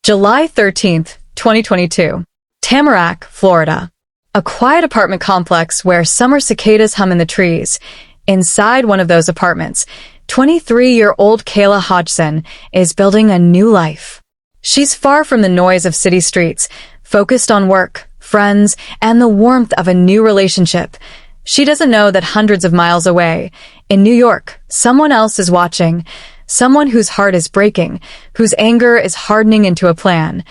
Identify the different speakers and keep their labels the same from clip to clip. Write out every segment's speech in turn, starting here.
Speaker 1: July 13th, 2022. Tamarack, Florida. A quiet apartment complex where summer cicadas hum in the trees. Inside one of those apartments, 23-year-old Kayla Hodgson is building a new life. She's far from the noise of city streets, focused on work, friends, and the warmth of a new relationship. She doesn't know that hundreds of miles away, in New York, someone else is watching, someone whose heart is breaking, whose anger is hardening into a plan.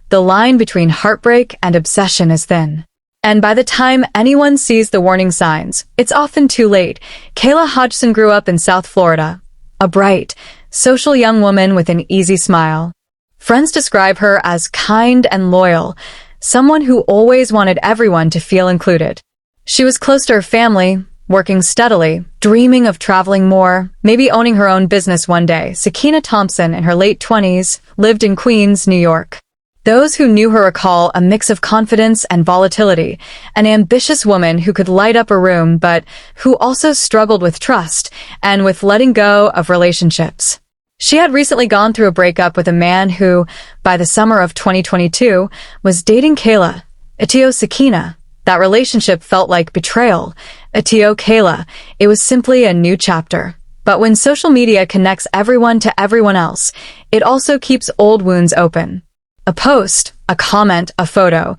Speaker 1: The line between heartbreak and obsession is thin. And by the time anyone sees the warning signs, it's often too late. Kayla Hodgson grew up in South Florida, a bright, social young woman with an easy smile. Friends describe her as kind and loyal, someone who always wanted everyone to feel included. She was close to her family, working steadily, dreaming of traveling more, maybe owning her own business one day. Sakiyna Thompson, in her late 20s, lived in Queens, New York. Those who knew her recall a mix of confidence and volatility, an ambitious woman who could light up a room but who also struggled with trust and with letting go of relationships. She had recently gone through a breakup with a man who, by the summer of 2022, was dating Kayla. Sakiyna. That relationship felt like betrayal. Kayla. It was simply a new chapter. But when social media connects everyone to everyone else, it also keeps old wounds open. A post, a comment, a photo.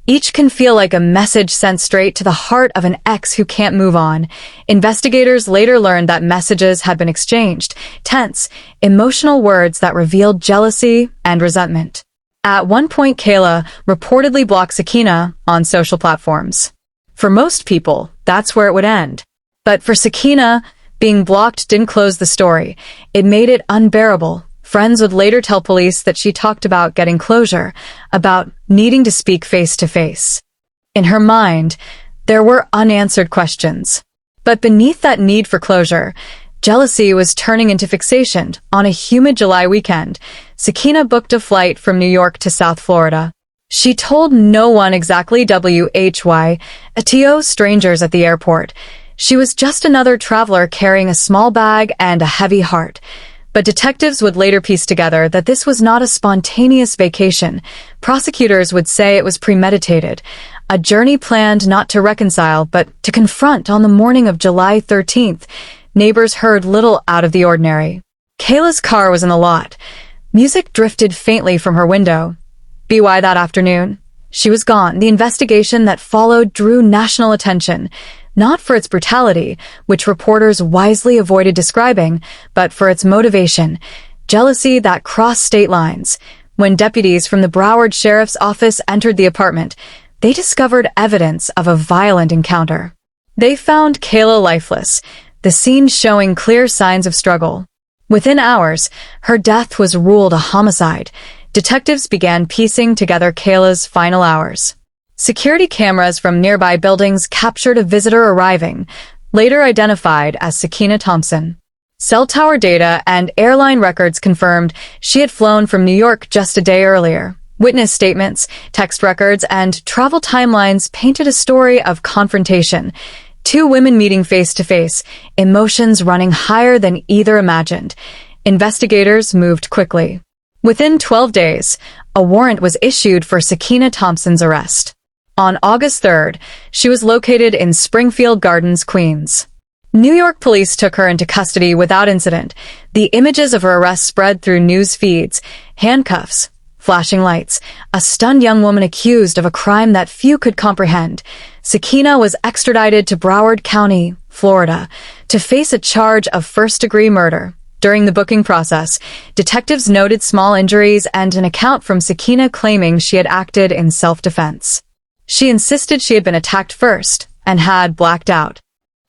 Speaker 1: Each can feel like a message sent straight to the heart of an ex who can't move on. Investigators later learned that messages had been exchanged, tense, emotional words that revealed jealousy and resentment. At one point, Kayla reportedly blocked Sakiyna on social platforms. For most people, that's where it would end. But for Sakiyna, being blocked didn't close the story. It made it unbearable. Friends would later tell police that she talked about getting closure, about needing to speak face to face. In her mind, there were unanswered questions. But beneath that need for closure, jealousy was turning into fixation. On a humid July weekend, Sakiyna booked a flight from New York to South Florida. She told no one exactly strangers at the airport. She was just another traveler carrying a small bag and a heavy heart. But detectives would later piece together that this was not a spontaneous vacation. Prosecutors would say it was premeditated, a journey planned not to reconcile but to confront. On the morning of July 13th, neighbors heard little out of the ordinary. Kayla's car was in the lot. Music drifted faintly from her window. By that afternoon, she was gone. The investigation that followed drew national attention, not for its brutality, which reporters wisely avoided describing, but for its motivation, jealousy that crossed state lines. When deputies from the Broward Sheriff's Office entered the apartment, they discovered evidence of a violent encounter. They found Kayla lifeless, the scene showing clear signs of struggle. Within hours, her death was ruled a homicide. Detectives began piecing together Kayla's final hours. Security cameras from nearby buildings captured a visitor arriving, later identified as Sakiyna Thompson. Cell tower data and airline records confirmed she had flown from New York just a day earlier. Witness statements, text records, and travel timelines painted a story of confrontation. Two women meeting face to face, emotions running higher than either imagined. Investigators moved quickly. Within 12 days, a warrant was issued for Sakiyna Thompson's arrest. On August 3rd, she was located in Springfield Gardens, Queens. New York police took her into custody without incident. The images of her arrest spread through news feeds, handcuffs, flashing lights, a stunned young woman accused of a crime that few could comprehend. Sakiyna was extradited to Broward County, Florida, to face a charge of first-degree murder. During the booking process, detectives noted small injuries and an account from Sakiyna claiming she had acted in self-defense. She insisted she had been attacked first and had blacked out.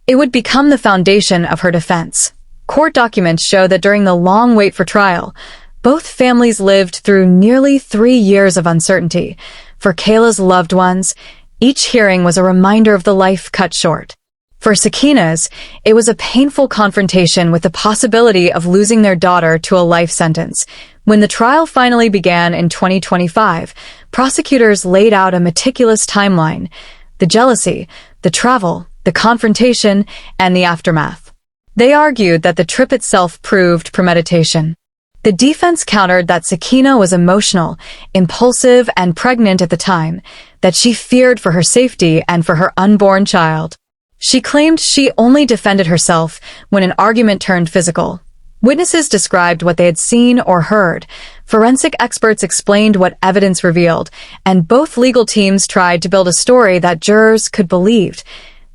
Speaker 1: It would become the foundation of her defense. Court documents show that during the long wait for trial, both families lived through nearly 3 years of uncertainty. For Kayla's loved ones, each hearing was a reminder of the life cut short. For Sakiyna's, it was a painful confrontation with the possibility of losing their daughter to a life sentence. When the trial finally began in 2025, prosecutors laid out a meticulous timeline: the jealousy, the travel, the confrontation, and the aftermath. They argued that the trip itself proved premeditation. The defense countered that Sakiyna was emotional, impulsive, and pregnant at the time, that she feared for her safety and for her unborn child. She claimed she only defended herself when an argument turned physical. Witnesses described what they had seen or heard. Forensic experts explained what evidence revealed, and both legal teams tried to build a story that jurors could believe.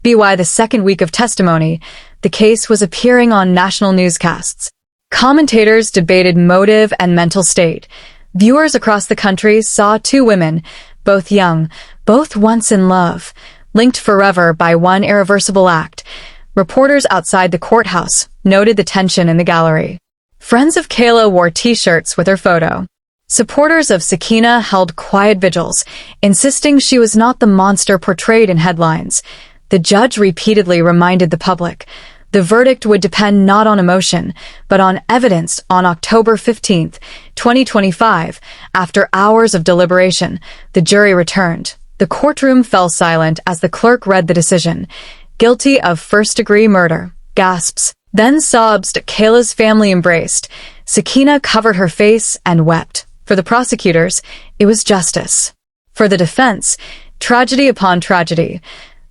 Speaker 1: By the second week of testimony, the case was appearing on national newscasts. Commentators debated motive and mental state. Viewers across the country saw two women, both young, both once in love, linked forever by one irreversible act. Reporters outside the courthouse noted the tension in the gallery. Friends of Kayla wore t-shirts with her photo. Supporters of Sakiyna held quiet vigils, insisting she was not the monster portrayed in headlines. The judge repeatedly reminded the public the verdict would depend not on emotion, but on evidence. On October 15, 2025, after hours of deliberation, the jury returned. The courtroom fell silent as the clerk read the decision. Guilty of first-degree murder. Gasps. Then sobs. Kayla's family embraced. Sakiyna covered her face and wept. For the prosecutors, it was justice. For the defense, tragedy upon tragedy.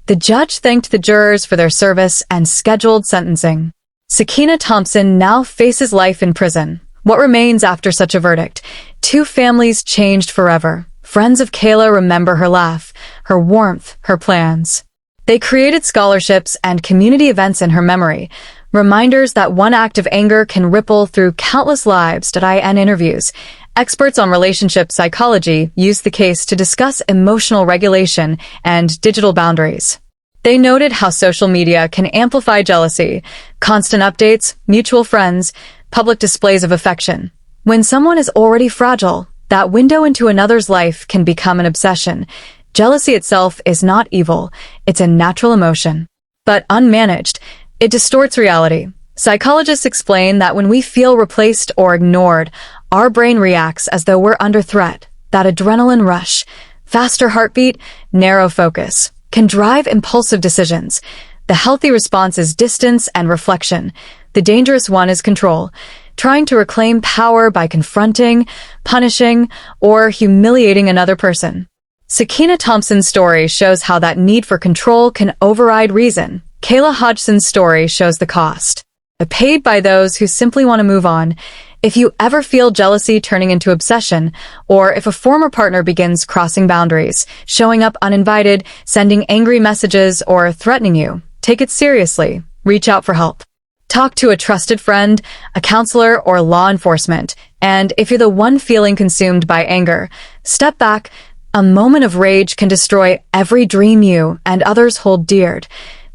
Speaker 1: The judge thanked the jurors for their service and scheduled sentencing. Sakiyna Thompson now faces life in prison. What remains after such a verdict? Two families changed forever. Friends of Kayla remember her laugh, her warmth, her plans. They created scholarships and community events in her memory, reminders that one act of anger can ripple through countless lives. In interviews, experts on relationship psychology used the case to discuss emotional regulation and digital boundaries. They noted how social media can amplify jealousy, constant updates, mutual friends, public displays of affection. When someone is already fragile, that window into another's life can become an obsession. Jealousy itself is not evil, it's a natural emotion. But unmanaged, it distorts reality. Psychologists explain that when we feel replaced or ignored, our brain reacts as though we're under threat. That adrenaline rush, faster heartbeat, narrow focus, can drive impulsive decisions. The healthy response is distance and reflection. The dangerous one is control, trying to reclaim power by confronting, punishing, or humiliating another person. Sakiyna Thompson's story shows how that need for control can override reason. Kayla Hodgson's story shows the cost, paid by those who simply want to move on. If you ever feel jealousy turning into obsession, or if a former partner begins crossing boundaries, showing up uninvited, sending angry messages, or threatening you, take it seriously. Reach out for help. Talk to a trusted friend, a counselor, or law enforcement. And if you're the one feeling consumed by anger, step back. A moment of rage can destroy every dream you and others hold dear.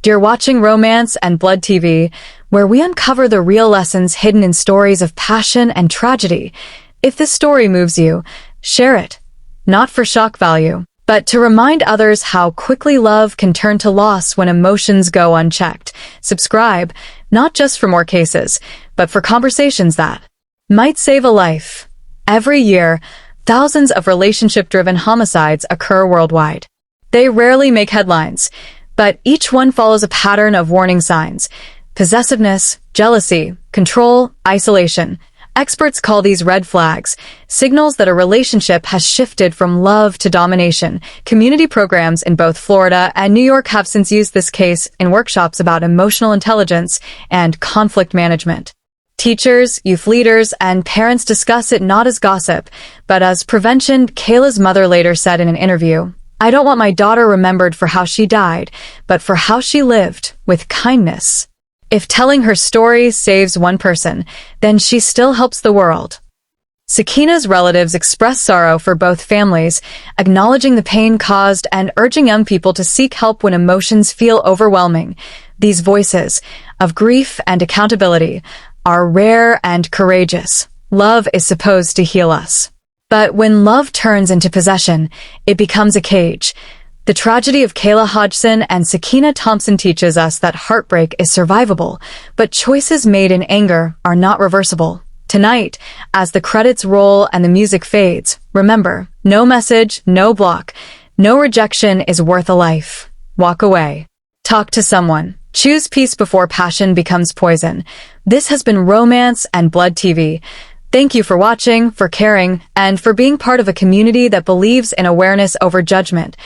Speaker 1: You're watching Romance and Blood TV, where we uncover the real lessons hidden in stories of passion and tragedy. If this story moves you, share it. Not for shock value, but to remind others how quickly love can turn to loss when emotions go unchecked. Subscribe, not just for more cases, but for conversations that might save a life. Every year, thousands of relationship-driven homicides occur worldwide. They rarely make headlines, but each one follows a pattern of warning signs: possessiveness, jealousy, control, isolation. Experts call these red flags, signals that a relationship has shifted from love to domination. Community programs in both Florida and New York have since used this case in workshops about emotional intelligence and conflict management. Teachers, youth leaders, and parents discuss it not as gossip, but as prevention. Kayla's mother later said in an interview, "I don't want my daughter remembered for how she died, but for how she lived, with kindness." If telling her story saves one person, then she still helps the world. Sakiyna's relatives express sorrow for both families, acknowledging the pain caused and urging young people to seek help when emotions feel overwhelming. These voices of grief and accountability are rare and courageous. Love is supposed to heal us. But when love turns into possession, it becomes a cage. The tragedy of Kayla Hodgson and Sakiyna Thompson teaches us that heartbreak is survivable, but choices made in anger are not reversible. Tonight, as the credits roll and the music fades, remember, no message, no block, no rejection is worth a life. Walk away. Talk to someone. Choose peace before passion becomes poison. This has been Romance and Blood TV. Thank you for watching, for caring, and for being part of a community that believes in awareness over judgment.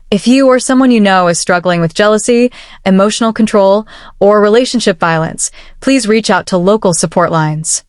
Speaker 1: If you or someone you know is struggling with jealousy, emotional control, or relationship violence, please reach out to local support lines.